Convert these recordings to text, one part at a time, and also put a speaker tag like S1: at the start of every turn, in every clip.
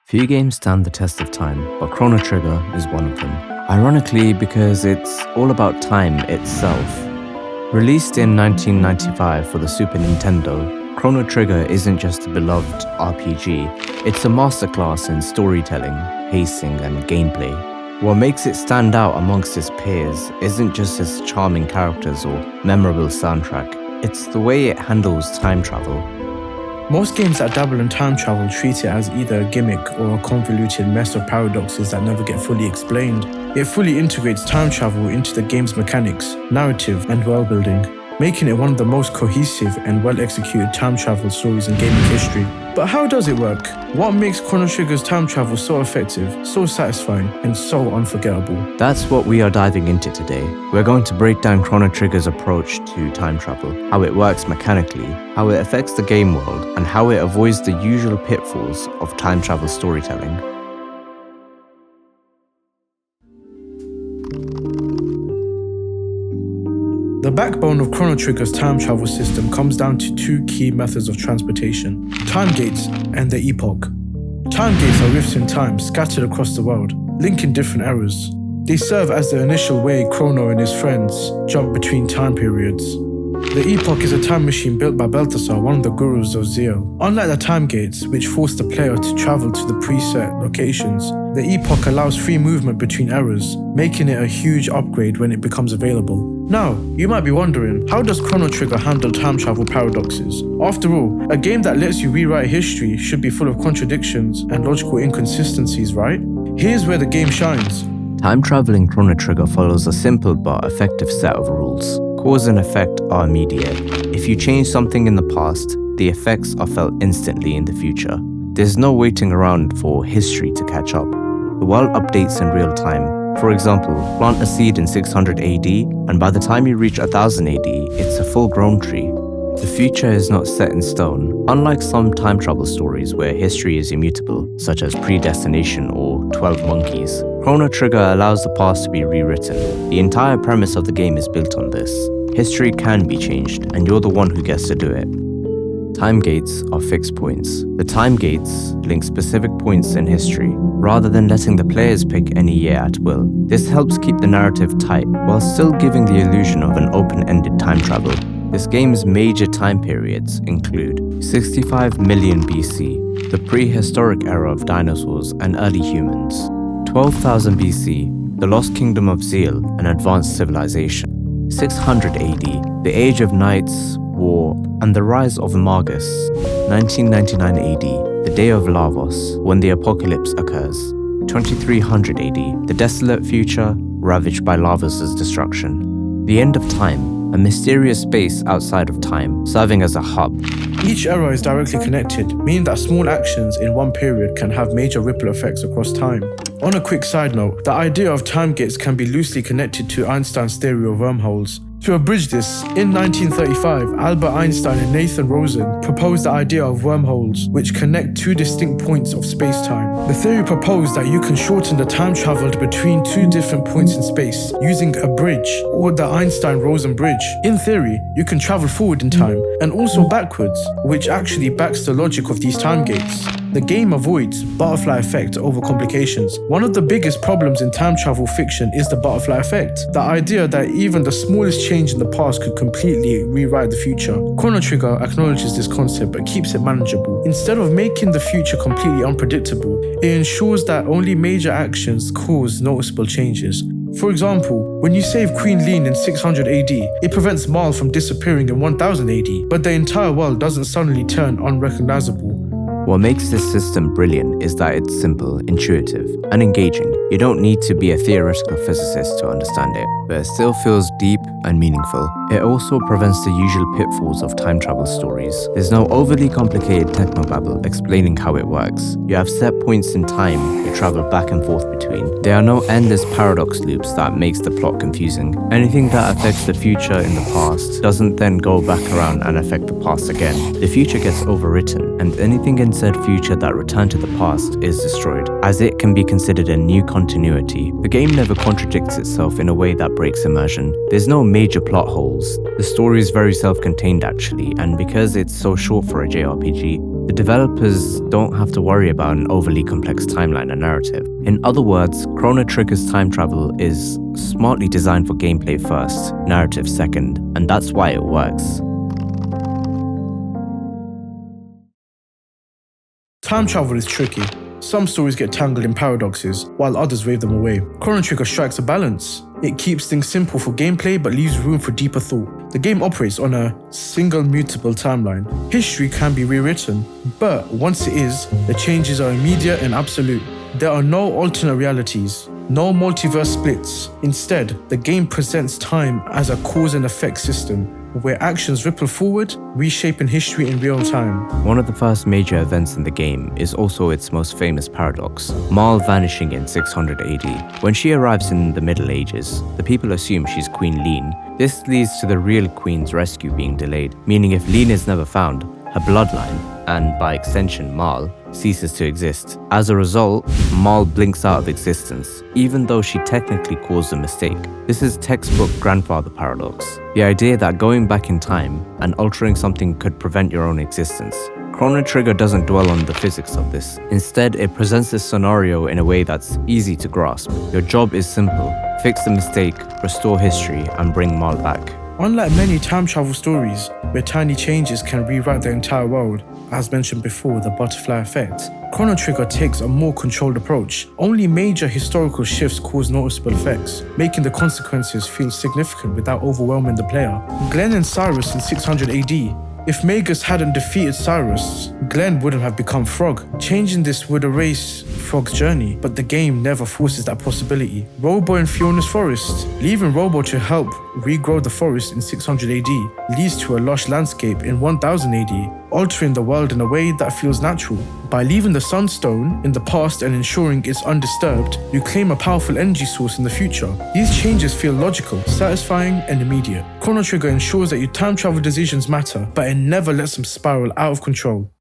S1: Few games stand the test of time, but Chrono Trigger is one of them. Ironically, because it's all about time itself. Released in 1995 for the Super Nintendo, Chrono Trigger isn't just a beloved RPG, it's a masterclass in storytelling, pacing, and gameplay. What makes it stand out amongst its peers isn't just its charming characters or memorable soundtrack, it's the way it handles time travel.
S2: Most games that dabble in time travel treat it as either a gimmick or a convoluted mess of paradoxes that never get fully explained. It fully integrates time travel into the game's mechanics, narrative, and world-building, making it one of the most cohesive and well-executed time travel stories in gaming history. But how does it work? What makes Chrono Trigger's time travel so effective, so satisfying, and so unforgettable?
S1: That's what we are diving into today. We're going to break down Chrono Trigger's approach to time travel, how it works mechanically, how it affects the game world, and how it avoids the usual pitfalls of time travel storytelling.
S2: The backbone of Chrono Trigger's time travel system comes down to two key methods of transportation: time gates and the Epoch. Time gates are rifts in time scattered across the world, linking different eras. They serve as the initial way Chrono and his friends jump between time periods. The Epoch is a time machine built by Balthasar, one of the gurus of Zio. Unlike the time gates, which force the player to travel to the preset locations, the Epoch allows free movement between eras, making it a huge upgrade when it becomes available. Now, you might be wondering, how does Chrono Trigger handle time travel paradoxes? After all, a game that lets you rewrite history should be full of contradictions and logical inconsistencies, right? Here's where the game shines.
S1: Time travel in Chrono Trigger follows a simple but effective set of rules. Cause and effect are immediate. If you change something in the past, the effects are felt instantly in the future. There's no waiting around for history to catch up. The world updates in real time. For example, plant a seed in 600 AD, and by the time you reach 1000 AD, it's a full-grown tree. The future is not set in stone, unlike some time travel stories where history is immutable, such as Predestination or 12 Monkeys. Chrono Trigger allows the past to be rewritten. The entire premise of the game is built on this. History can be changed, and you're the one who gets to do it. Time gates are fixed points. The time gates link specific points in history, rather than letting the players pick any year at will. This helps keep the narrative tight, while still giving the illusion of an open-ended time travel. This game's major time periods include 65 million BC, the prehistoric era of dinosaurs and early humans, 12,000 BC, the Lost Kingdom of Zeal, an advanced civilization, 600 AD, the Age of Knights, War, and the rise of Magus, 1999 AD, the Day of Lavos, when the apocalypse occurs, 2300 AD, the desolate future ravaged by Lavos' destruction, the end of time, a mysterious space outside of time, serving as a hub.
S2: Each era is directly connected, meaning that small actions in one period can have major ripple effects across time. On a quick side note, the idea of time gates can be loosely connected to Einstein's theory of wormholes. To abridge this, in 1935, Albert Einstein and Nathan Rosen proposed the idea of wormholes, which connect two distinct points of space-time. The theory proposed that you can shorten the time traveled between two different points in space using a bridge, or the Einstein-Rosen bridge. In theory, you can travel forward in time and also backwards, which actually backs the logic of these time gates. The game avoids butterfly effect over complications. One of the biggest problems in time travel fiction is the butterfly effect, the idea that even the smallest change in the past could completely rewrite the future. Chrono Trigger acknowledges this concept but keeps it manageable. Instead of making the future completely unpredictable, it ensures that only major actions cause noticeable changes. For example, when you save Queen Leene in 600 AD, it prevents Marl from disappearing in 1000 AD, but the entire world doesn't suddenly turn unrecognizable.
S1: What makes this system brilliant is that it's simple, intuitive, and engaging. You don't need to be a theoretical physicist to understand it, but it still feels deep and meaningful. It also prevents the usual pitfalls of time travel stories. There's no overly complicated technobabble explaining how it works. You have set points in time you travel back and forth between. There are no endless paradox loops that makes the plot confusing. Anything that affects the future in the past doesn't then go back around and affect the past again. The future gets overwritten, and anything in said future that returned to the past is destroyed, as it can be considered a new continuity. The game never contradicts itself in a way that breaks immersion. There's no major plot holes. The story is very self-contained actually, and because it's so short for a JRPG, The developers don't have to worry about an overly complex timeline and narrative. In other words, Chrono Trigger's time travel is smartly designed for gameplay first, narrative second, and that's why it works.
S2: Time travel is tricky. Some stories get tangled in paradoxes, while others wave them away. Chrono Trigger strikes a balance. It keeps things simple for gameplay but leaves room for deeper thought. The game operates on a single mutable timeline. History can be rewritten, but once it is, the changes are immediate and absolute. There are no alternate realities, no multiverse splits. Instead, the game presents time as a cause and effect system, where actions ripple forward, reshaping history in real time.
S1: One of the first major events in the game is also its most famous paradox, Marl vanishing in 600 AD. When she arrives in the Middle Ages, the people assume she's Queen Lean. This leads to the real Queen's rescue being delayed, meaning if Lean is never found, her bloodline, and by extension Marl, ceases to exist. As a result, Marl blinks out of existence, even though she technically caused a mistake. This is textbook grandfather paradox, the idea that going back in time and altering something could prevent your own existence. Chrono Trigger doesn't dwell on the physics of this. Instead, it presents this scenario in a way that's easy to grasp. Your job is simple: fix the mistake, restore history, and bring Marl back.
S2: Unlike many time travel stories, where tiny changes can rewrite the entire world, as mentioned before, the butterfly effect, Chrono Trigger takes a more controlled approach. Only major historical shifts cause noticeable effects, making the consequences feel significant without overwhelming the player. Glenn and Cyrus in 600 AD. If Magus hadn't defeated Cyrus, Glenn wouldn't have become Frog. Changing this would erase Frog's journey, but the game never forces that possibility. Robo in Fiona's forest. Leaving Robo to help regrow the forest in 600 AD leads to a lush landscape in 1000 AD, altering the world in a way that feels natural. By leaving the Sunstone in the past and ensuring it's undisturbed, you claim a powerful energy source in the future. These changes feel logical, satisfying, and immediate. Chrono Trigger ensures that your time travel decisions matter, but it never lets them spiral out of control.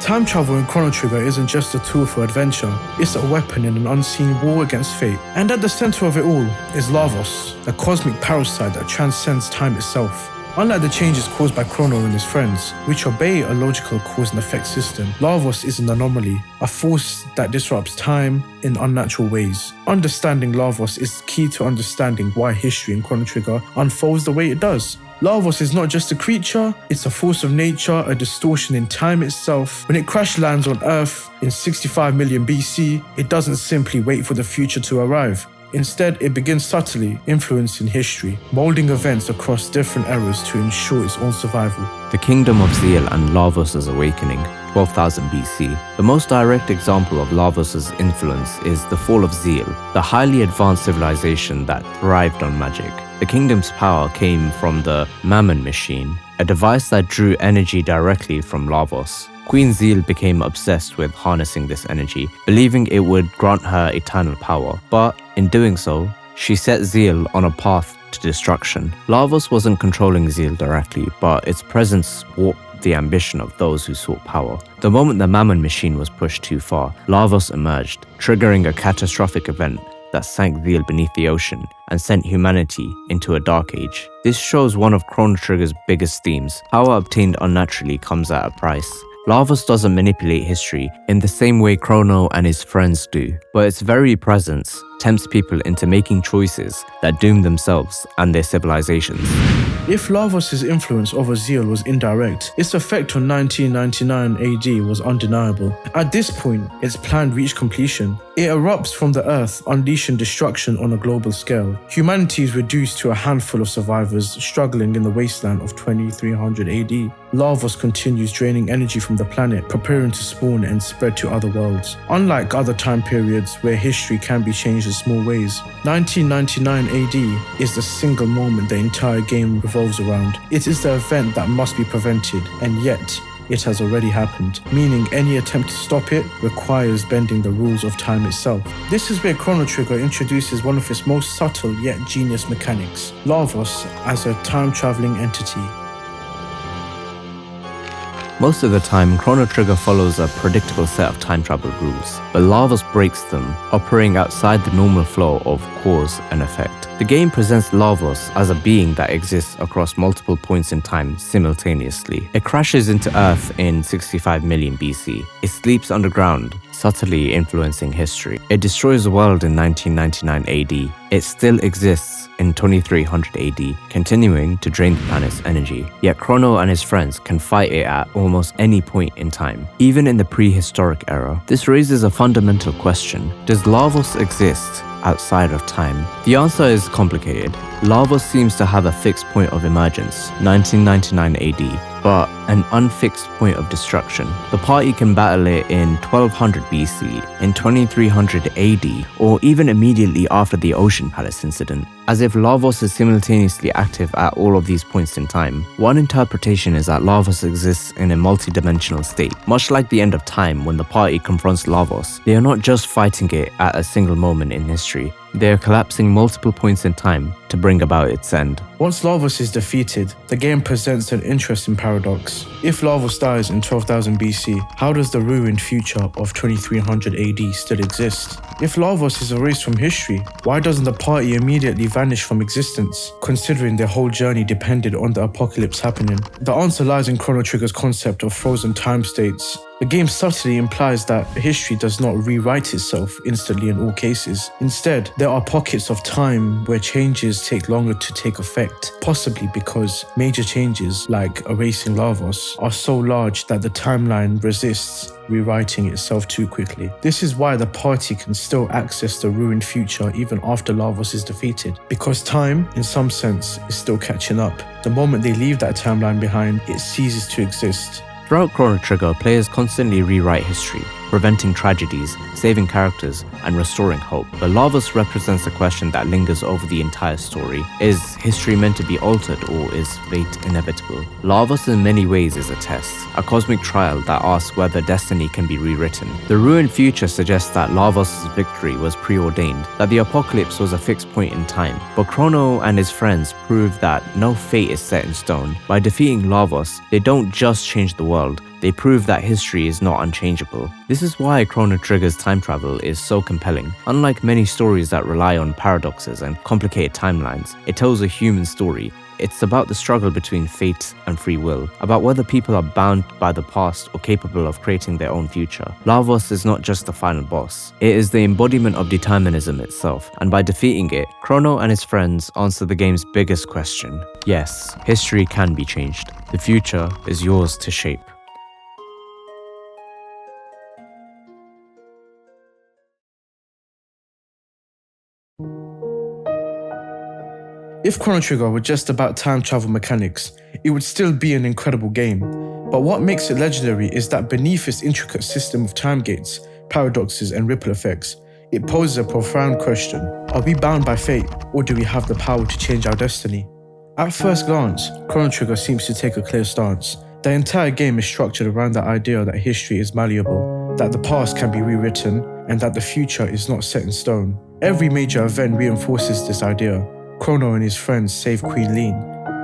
S2: Time travel in Chrono Trigger isn't just a tool for adventure, it's a weapon in an unseen war against fate. And at the center of it all is Lavos, a cosmic parasite that transcends time itself. Unlike the changes caused by Chrono and his friends, which obey a logical cause and effect system, Lavos is an anomaly, a force that disrupts time in unnatural ways. Understanding Lavos is key to understanding why history in Chrono Trigger unfolds the way it does. Lavos is not just a creature, it's a force of nature, a distortion in time itself. When it crash lands on Earth in 65 million BC, it doesn't simply wait for the future to arrive. Instead, it begins subtly influencing history, molding events across different eras to ensure its own survival.
S1: The Kingdom of Zeal and Lavos' awakening, 12,000 BC. The most direct example of Lavos' influence is the fall of Zeal, the highly advanced civilization that thrived on magic. The kingdom's power came from the Mammon Machine, a device that drew energy directly from Lavos. Queen Zeal became obsessed with harnessing this energy, believing it would grant her eternal power. But in doing so, she set Zeal on a path to destruction. Lavos wasn't controlling Zeal directly, but its presence warped the ambition of those who sought power. The moment the Mammon Machine was pushed too far, Lavos emerged, triggering a catastrophic event that sank Zeal beneath the ocean and sent humanity into a dark age. This shows one of Chrono Trigger's biggest themes: power obtained unnaturally comes at a price. Lavos doesn't manipulate history in the same way Chrono and his friends do, but its very presence tempts people into making choices that doom themselves and their civilizations.
S2: If Lavos' influence over Zeal was indirect, its effect on 1999 AD was undeniable. At this point, its plan reached completion. It erupts from the earth, unleashing destruction on a global scale. Humanity is reduced to a handful of survivors struggling in the wasteland of 2300 AD. Lavos continues draining energy from the planet, preparing to spawn and spread to other worlds. Unlike other time periods where history can be changed in small ways, 1999 AD is the single moment the entire game revolves around. It is the event that must be prevented, and yet it has already happened, meaning any attempt to stop it requires bending the rules of time itself. This is where Chrono Trigger introduces one of its most subtle yet genius mechanics, Lavos as a time-traveling entity.
S1: Most of the time, Chrono Trigger follows a predictable set of time travel rules, but Lavos breaks them, operating outside the normal flow of cause and effect. The game presents Lavos as a being that exists across multiple points in time simultaneously. It crashes into Earth in 65 million BC. It sleeps underground, subtly influencing history. It destroys the world in 1999 AD. It still exists in 2300 AD, continuing to drain the planet's energy. Yet Chrono and his friends can fight it at almost any point in time, even in the prehistoric era. This raises a fundamental question. Does Lavos exist outside of time? The answer is complicated. Lavos seems to have a fixed point of emergence, 1999 AD, but an unfixed point of destruction. The party can battle it in 1200 BC, in 2300 AD, or even immediately after the Ocean Palace incident, as if Lavos is simultaneously active at all of these points in time. One interpretation is that Lavos exists in a multi-dimensional state. Much like the end of time when the party confronts Lavos, they are not just fighting it at a single moment in history. They are collapsing multiple points in time to bring about its end.
S2: Once Lavos is defeated, the game presents an interesting paradox. If Lavos dies in 12,000 BC, how does the ruined future of 2300 AD still exist? If Lavos is erased from history, why doesn't the party immediately vanish from existence, considering their whole journey depended on the apocalypse happening? The answer lies in Chrono Trigger's concept of frozen time states. The game subtly implies that history does not rewrite itself instantly in all cases. Instead, there are pockets of time where changes take longer to take effect, possibly because major changes, like erasing Lavos, are so large that the timeline resists rewriting itself too quickly. This is why the party can still access the ruined future even after Lavos is defeated, because time, in some sense, is still catching up. The moment they leave that timeline behind, it ceases to exist.
S1: Throughout Chrono Trigger, players constantly rewrite history, preventing tragedies, saving characters, and restoring hope. But Lavos represents a question that lingers over the entire story. Is history meant to be altered, or is fate inevitable? Lavos in many ways is a test, a cosmic trial that asks whether destiny can be rewritten. The ruined future suggests that Lavos' victory was preordained, that the apocalypse was a fixed point in time. But Chrono and his friends prove that no fate is set in stone. By defeating Lavos, they don't just change the world, they prove that history is not unchangeable. This is why Chrono Trigger's time travel is so compelling. Unlike many stories that rely on paradoxes and complicated timelines, it tells a human story. It's about the struggle between fate and free will, about whether people are bound by the past or capable of creating their own future. Lavos is not just the final boss, it is the embodiment of determinism itself, and by defeating it, Chrono and his friends answer the game's biggest question. Yes, history can be changed. The future is yours to shape.
S2: If Chrono Trigger were just about time travel mechanics, it would still be an incredible game. But what makes it legendary is that beneath its intricate system of time gates, paradoxes, and ripple effects, it poses a profound question. Are we bound by fate, or do we have the power to change our destiny? At first glance, Chrono Trigger seems to take a clear stance. The entire game is structured around the idea that history is malleable, that the past can be rewritten, and that the future is not set in stone. Every major event reinforces this idea. Chrono and his friends save Queen Lean,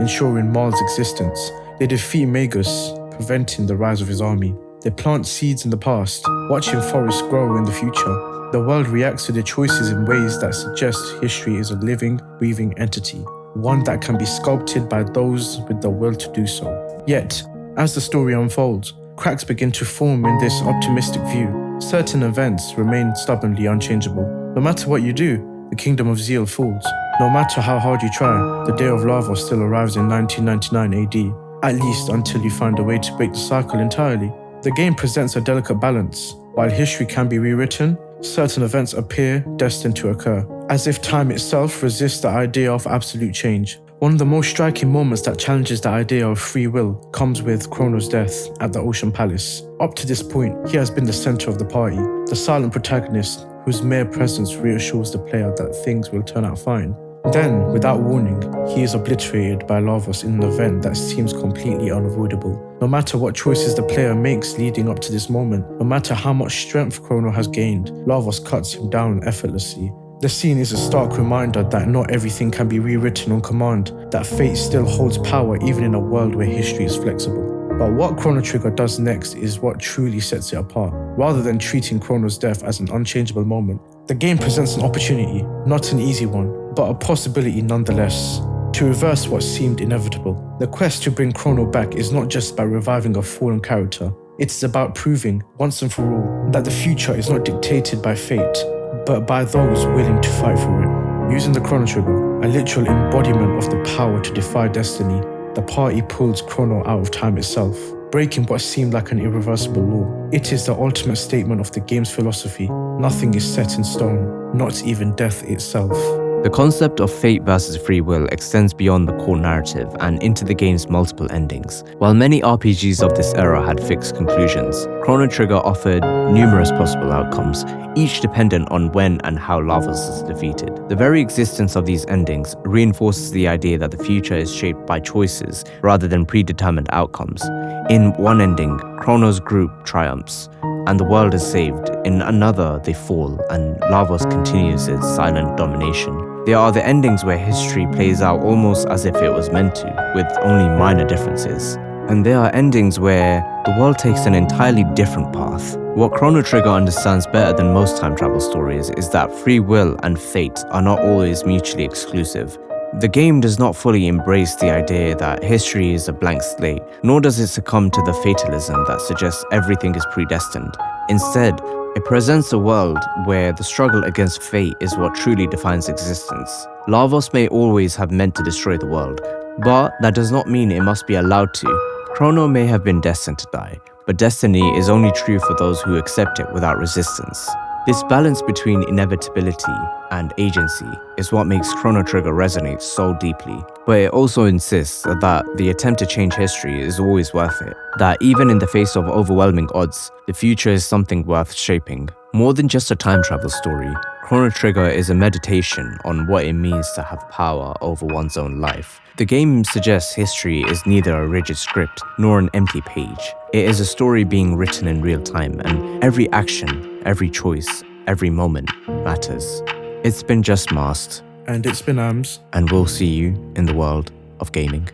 S2: ensuring Marl's existence. They defeat Magus, preventing the rise of his army. They plant seeds in the past, watching forests grow in the future. The world reacts to their choices in ways that suggest history is a living, breathing entity, one that can be sculpted by those with the will to do so. Yet, as the story unfolds, cracks begin to form in this optimistic view. Certain events remain stubbornly unchangeable. No matter what you do, the Kingdom of Zeal falls. No matter how hard you try, the day of Lavos still arrives in 1999 AD, at least until you find a way to break the cycle entirely. The game presents a delicate balance. While history can be rewritten, certain events appear destined to occur, as if time itself resists the idea of absolute change. One of the most striking moments that challenges the idea of free will comes with Chrono's death at the Ocean Palace. Up to this point, he has been the center of the party, the silent protagonist whose mere presence reassures the player that things will turn out fine. Then, without warning, he is obliterated by Lavos in an event that seems completely unavoidable. No matter what choices the player makes leading up to this moment, no matter how much strength Chrono has gained, Lavos cuts him down effortlessly. The scene is a stark reminder that not everything can be rewritten on command, that fate still holds power even in a world where history is flexible. But what Chrono Trigger does next is what truly sets it apart. Rather than treating Chrono's death as an unchangeable moment, The game presents an opportunity, not an easy one, but a possibility nonetheless, to reverse what seemed inevitable. The quest to bring Chrono back is not just about reviving a fallen character, it's about proving, once and for all, that the future is not dictated by fate, but by those willing to fight for it. Using the Chrono Trigger, a literal embodiment of the power to defy destiny, the party pulls Chrono out of time itself, breaking what seemed like an irreversible law. It is the ultimate statement of the game's philosophy: nothing is set in stone, not even death itself.
S1: The concept of fate versus free will extends beyond the core narrative and into the game's multiple endings. While many RPGs of this era had fixed conclusions, Chrono Trigger offered numerous possible outcomes, each dependent on when and how Lavos is defeated. The very existence of these endings reinforces the idea that the future is shaped by choices rather than predetermined outcomes. In one ending, Chrono's group triumphs, and the world is saved. In another, they fall, and Lavos continues its silent domination. There are the endings where history plays out almost as if it was meant to, with only minor differences. And there are endings where the world takes an entirely different path. What Chrono Trigger understands better than most time travel stories is that free will and fate are not always mutually exclusive. The game does not fully embrace the idea that history is a blank slate, nor does it succumb to the fatalism that suggests everything is predestined. Instead, it presents a world where the struggle against fate is what truly defines existence. Lavos may always have meant to destroy the world, but that does not mean it must be allowed to. Chrono may have been destined to die, but destiny is only true for those who accept it without resistance. This balance between inevitability and agency is what makes Chrono Trigger resonate so deeply. But it also insists that the attempt to change history is always worth it. That even in the face of overwhelming odds, the future is something worth shaping. More than just a time travel story, Chrono Trigger is a meditation on what it means to have power over one's own life. The game suggests history is neither a rigid script nor an empty page. It is a story being written in real time, and every action, every choice, every moment matters. It's been Just Masked.
S2: And it's been Ams.
S1: And we'll see you in the world of gaming.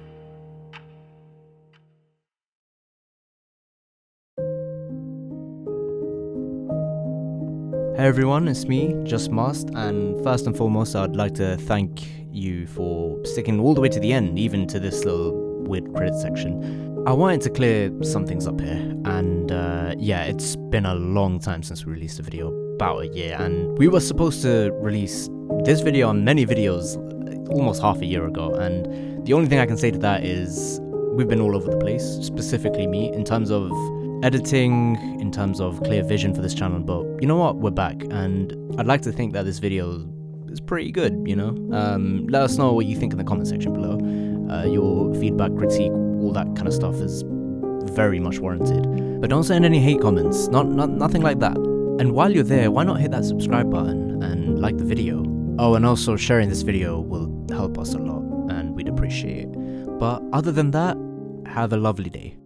S1: Hey everyone, it's me, Just Masked, and first and foremost I'd like to thank you for sticking all the way to the end, even to this little weird credit section. I wanted to clear some things up here, and yeah, it's been a long time since we released a video, about a year, and we were supposed to release this video and many videos almost half a year ago, and the only thing I can say to that is we've been all over the place, specifically me, in terms of editing, in terms of clear vision for this channel, but you know what, we're back, and I'd like to think that this video is pretty good, you know? Let us know what you think in the comment section below. Your feedback, critique, all that kind of stuff is very much warranted. But don't send any hate comments, nothing like that. And while you're there, why not hit that subscribe button and like the video? Oh, and also sharing this video will help us a lot, and we'd appreciate it. But other than that, have a lovely day.